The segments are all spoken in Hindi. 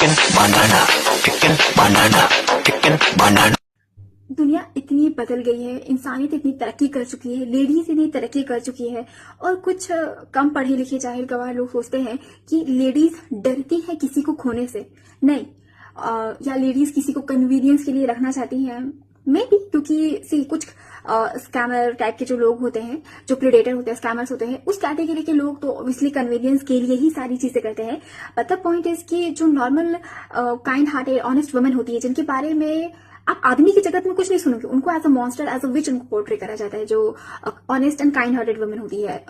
चिकन बनाना, चिकन बनाना, चिकन बनाना। दुनिया इतनी बदल गई है, इंसानियत इतनी तरक्की कर चुकी है, लेडीज इतनी तरक्की कर चुकी है और कुछ कम पढ़े लिखे जाहिल गवार लोग सोचते हैं कि लेडीज डरती हैं किसी को खोने से। नहीं, या लेडीज किसी को कन्वीनियंस के लिए रखना चाहती हैं, मे बी क्योंकि कुछ स्कैमर टाइप के जो लोग होते हैं, जो प्रेडेटर होते हैं, स्कैमर्स होते हैं, उस कैटेगरी के लोग तो ऑब्वियसली कन्वीनियंस के लिए ही सारी चीजें करते हैं। बट द पॉइंट इज कि जो normal kind hearted honest women होती है, जिनके बारे में आप आदमी की जगत में कुछ नहीं सुनोगे, उनको as a monster, as a witch उनको पोर्ट्रे करा जाता है, जो honest and kind hearted women होती है।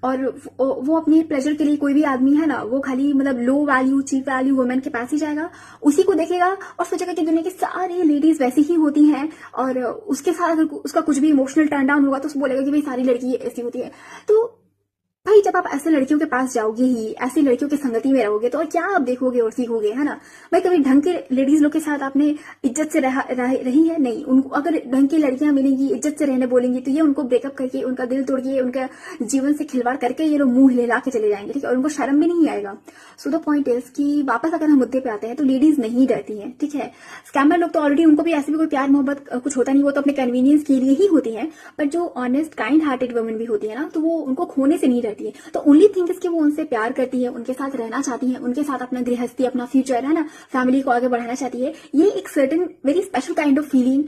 और वो अपने प्लेजर के लिए, कोई भी आदमी है ना, वो खाली मतलब low value cheap value women के पास ही जाएगा, उसी को देखेगा और सोचेगा कि दुनिया की सारी लेडीज वैसी ही होती हैं। और उसके साथ अगर उसका कुछ भी इमोशनल टर्न डाउन होगा तो उसको बोलेगा कि भाई सारी लड़की ऐसी होती है। तो भाई जब आप ऐसे लड़कियों के पास जाओगे ही, ऐसी लड़कियों की संगति में रहोगे, तो और क्या आप देखोगे और सीखोगे, है ना। भाई कभी ढंग के लेडीज लोग के साथ आपने इज्जत से रही है? नहीं। उनको अगर ढंग की लड़कियां मिलेंगी, इज्जत से रहने बोलेंगी, तो ये उनको ब्रेकअप करके, उनका दिल तोड़ के, उनका जीवन से खिलवाड़ करके ये लोग मुंह हिला के चले जाएंगे, ठीक है। और उनको शर्म भी नहीं आएगा। सो द पॉइंट इज कि वापस अगर हम मुद्दे पे आते हैं तो लेडीज नहीं डरती हैं, ठीक है। स्कैमर लोग तो ऑलरेडी, उनको भी ऐसे भी कोई प्यार मोहब्बत कुछ होता नहीं, वो तो अपने कन्वीनियंस के लिए ही होती है। बट जो ऑनेस्ट काइंड हार्टेड वुमेन भी होती है ना, तो वो उनको खोने से नहीं डरती है। तो ओनली थिंग इज कि वो उनसे प्यार करती है, उनके साथ रहना चाहती है, उनके साथ अपना गृहस्थी, अपना फ्यूचर, है ना, फैमिली को आगे बढ़ाना चाहती है। ये एक certain very special kind of feeling,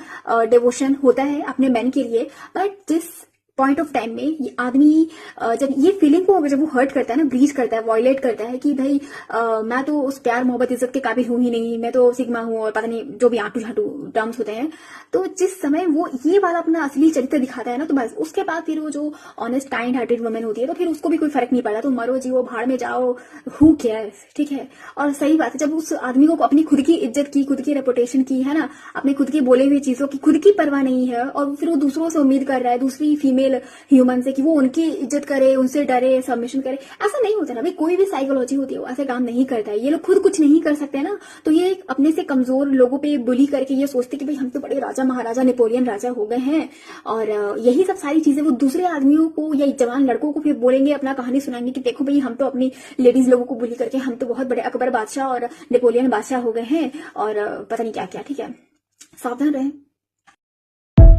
devotion होता है अपने मैन के लिए। But this point of time में ये आदमी जब ये फीलिंग को जब वो हर्ट करता है ना, ब्रीच करता है, वॉयलेट करता है कि भाई मैं तो उस प्यार मोहब्बत इज्जत के काबिल हूं ही नहीं, मैं तो सिग्मा हूं और पता नहीं जो भी आटू झाटू टर्म्स होते हैं। तो जिस समय वो ये वाला अपना असली चरित्र दिखाता है ना, तो बस उसके बाद फिर वो जो ऑनेस्ट काइंड हार्टेड वुमेन होती है, तो फिर उसको भी कोई फर्क नहीं पड़ता, तो मरो जीवो भाड़ में जाओ, हु केयर्स, ठीक है। और सही बात है, जब उस आदमी को अपनी खुद की इज्जत की, खुद की रेपुटेशन की, है ना, अपनी खुद की बोले हुई चीजों की खुद की परवाह नहीं है, और फिर वो दूसरों से उम्मीद कर रहा है, दूसरी फीमेल ह्यूमन से, कि वो उनकी इज्जत करे, उनसे डरे, सबमिशन करे, ऐसा नहीं होता ना भाई। कोई भी साइकोलॉजी होती है वो ऐसे काम नहीं करता है। ये लोग खुद कुछ नहीं कर सकते ना, तो ये अपने से कमजोर लोगों पे बुली करके ये सोचते कि भाई हम तो बड़े राजा महाराजा नेपोलियन राजा हो गए हैं, और यही सब सारी चीजें वो दूसरे आदमियों को या जवान लड़कों को फिर बोलेंगे, अपना कहानी सुनाएंगे कि देखो भाई हम तो अपनी लेडीज लोगों को बुली करके हम तो बहुत बड़े अकबर बादशाह और नेपोलियन बादशाह हो गए हैं, और पता नहीं क्या क्या, ठीक है। सावधान रहें।